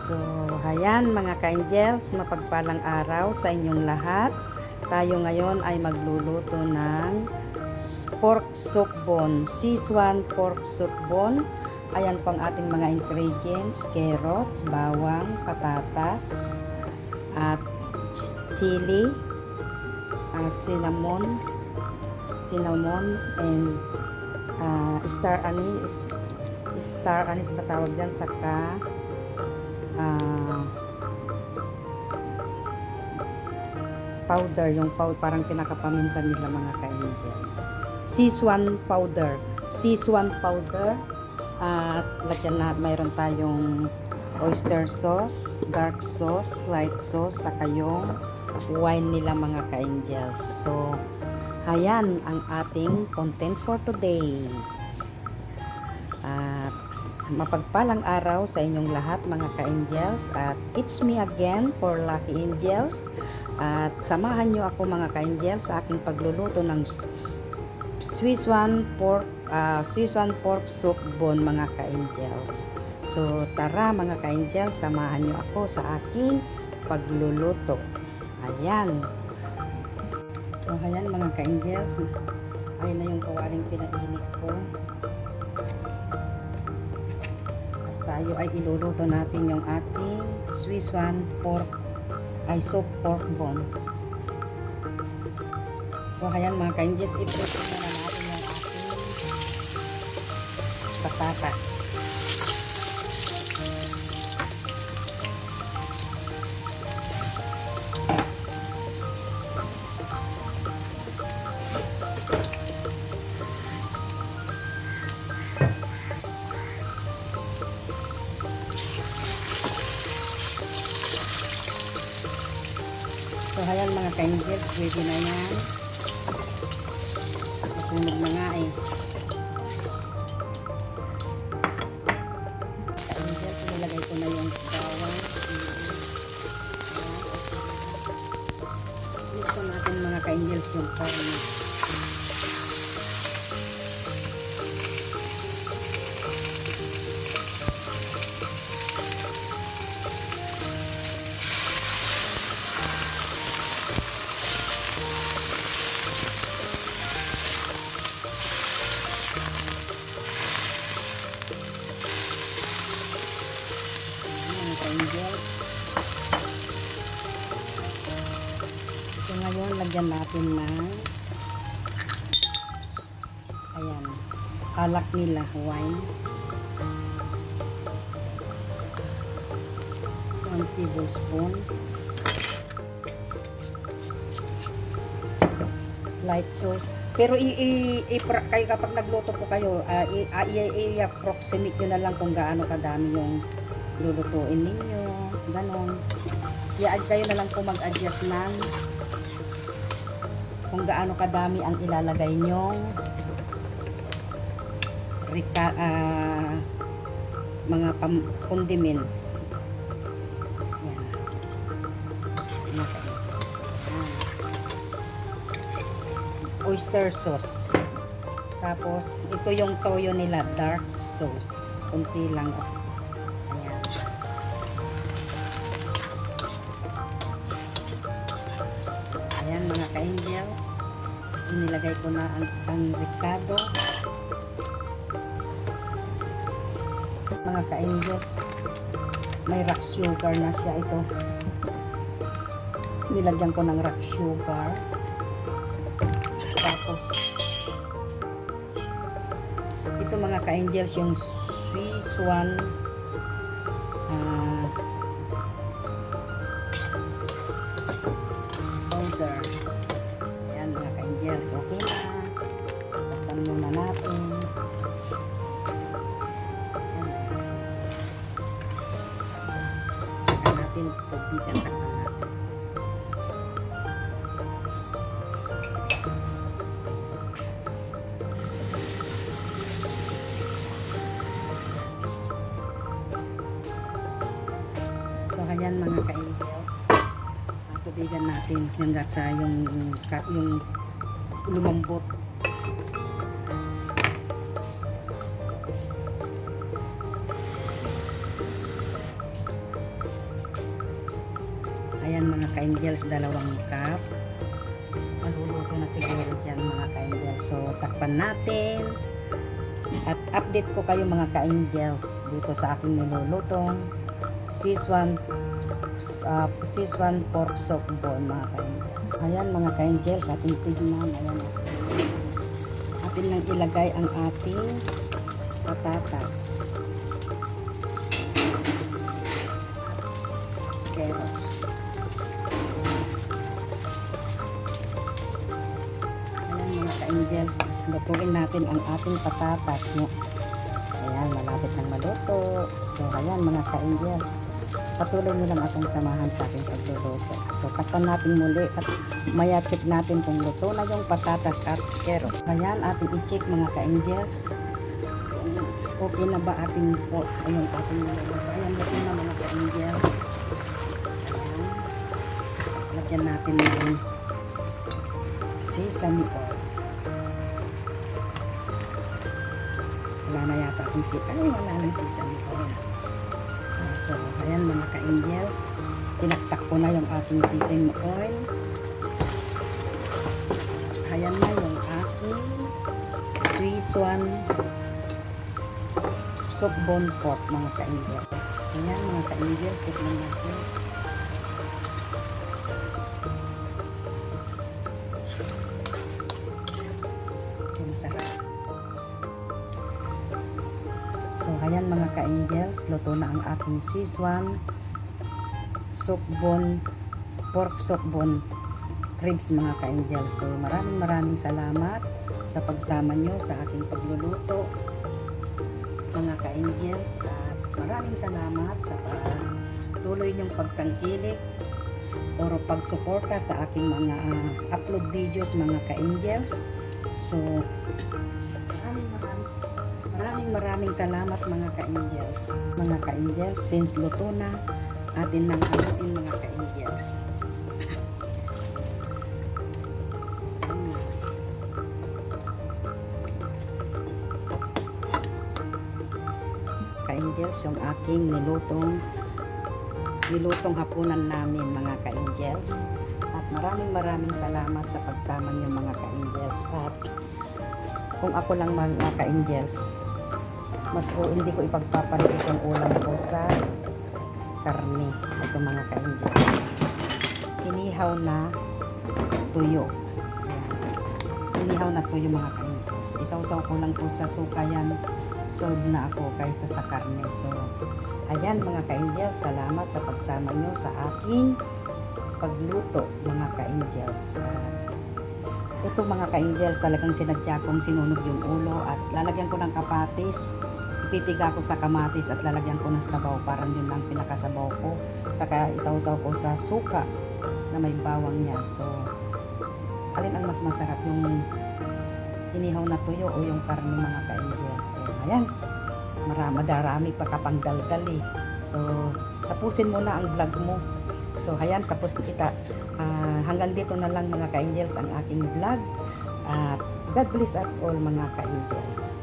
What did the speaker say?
So, hayan mga ka-angels, mapagpalang araw sa inyong lahat. Tayo ngayon ay magluluto ng pork soup bone, Szechuan pork soup bone. Ayan po ang ating mga ingredients: carrots, bawang, patatas, at chili, cinnamon, and star anise ba tawag dyan, saka powder, yung parang pinakapaminta nila mga ka-angels. Szechuan powder. At lagyan na, mayroon tayong oyster sauce, dark sauce, light sauce, saka yung wine nila mga ka-angels. So, ayan ang ating content for today. At mapagpalang araw sa inyong lahat mga ka-angels, at it's me again for Lucky Angels. At samahan nyo ako mga ka-angels sa aking pagluluto ng Szechuan pork soup bone mga ka-angels. So tara mga ka-angels, samahan nyo ako sa aking pagluluto. Ayan. So ayan mga ka-angels, ayun na yung kawaling pinainit ko. Tayo ay iluluto natin yung ating Szechuan soup pork bones. So ayan mga ka-angels, i-prepare na natin yung ating patatas. So, ayan mga ka-angels, ready na yan. Masunog na nga eh. Ka-angels, nilagay ko na yung bawang. Gusto natin mga ka-angels yung karne. So ngayon lagyan natin ng ayan, alak nila, wine, 1 tablespoon, light sauce. Pero kayo kapag nagluto po kayo, i-approximate nyo na lang kung gaano kadami yung lulutuin ninyo, ganon. I-add kayo na lang po, mag-adjust ng kung gaano kadami ang ilalagay nyong mga condiments. Yan. Oyster sauce. Tapos ito yung toyo nila, dark sauce. Kunti lang. Ayan mga ka-angels, inilagay ko na ang ricado. Mga ka-angels, may rock sugar na siya ito. Nilagyan ko ng rock sugar. Tapos ito mga ka-angels, yung Szechuan powder. Ayan mga ka-angels, okay na. Takpan muna natin. Saka natin tubig ang takpan natin. So ayan mga ka-angels, tubigan natin hanggang sa yung lumambot. ayan mga ka-angels, 2 cup. Maluluto na siguro dyan mga ka-angels. So, takpan natin. At update ko kayo mga ka-angels dito sa aking nilulutong Szechuan pork sock bone mga ka-angels. Ayan mga ka-angels, ating tignan. Ayan. Atin lang ilagay ang ating patatas. Carrots. Ayan mga ka-angels, lutuin natin ang ating patatas. No? Ayan, malapit ng maluto. So, ayan mga ka-angels, patuloy nyo lang akong samahan sa aking pagluluto. So, takpan natin muli at maya check natin kung luto na yung patatas at carrots. Ayan, ating i-check mga ka-angels. Okay na ba ating pork? Ayun, ating niluluto. Ayan, luto na mga ka-angels. Ayan. Lagyan natin ng sesame oil. Wala na yata akong wala nang sesame oil. So, ayan mga ka-angels, tinaktak ko na yung ating sesame oil. Ayan na yung aking Szechuan soft bone pork mga ka-angels. Ayan mga ka-angels, tignan natin. Okay, masarap. So, ayan mga ka-angels, luto na ang ating Szechuan pork sock bone ribs mga ka-angels. So, maraming salamat sa pagsama nyo sa aking pagluluto mga ka-angels, at maraming salamat sa tuloy nyong pagtangkilik o pagsuporta sa aking mga upload videos mga ka-angels. So, maraming salamat mga ka-angels. Mga ka-angels, since luto na, atin nang haluin mga ka-angels. Ka-angels, yung aking nilutong hapunan namin mga ka-angels. At maraming salamat sa pagsama niyo mga ka-angels. At kung ako lang mga ka-angels, hindi ko ipagpapalit itong ulam ko sa karne. Ito mga ka-angels, inihaw na tuyo. Ayan. Inihaw na tuyo mga ka-angels. Isawsaw ko lang po sa suka yan. Sold na ako kaysa sa karne. So, ayan mga ka-angels, salamat sa pagsama nyo sa aking pagluto mga ka-angels. Ito mga ka-angels, talagang sinadya kong sinunog yung ulo at lalagyan ko ng kapatis. Ipipiga ko sa kamatis at lalagyan ko ng sabaw. Parang yun lang pinakasabaw ko. Saka isawsaw ko sa suka na may bawang niya. So, alin ang mas masarap, yung inihaw na tuyo o yung karne mga ka-angels? So, ayan. Madarami pa kapang daldal eh. So, tapusin mo na ang vlog mo. So, ayan, tapos kita. Hanggang dito na lang mga ka-angels ang aking vlog. At God bless us all mga ka-angels.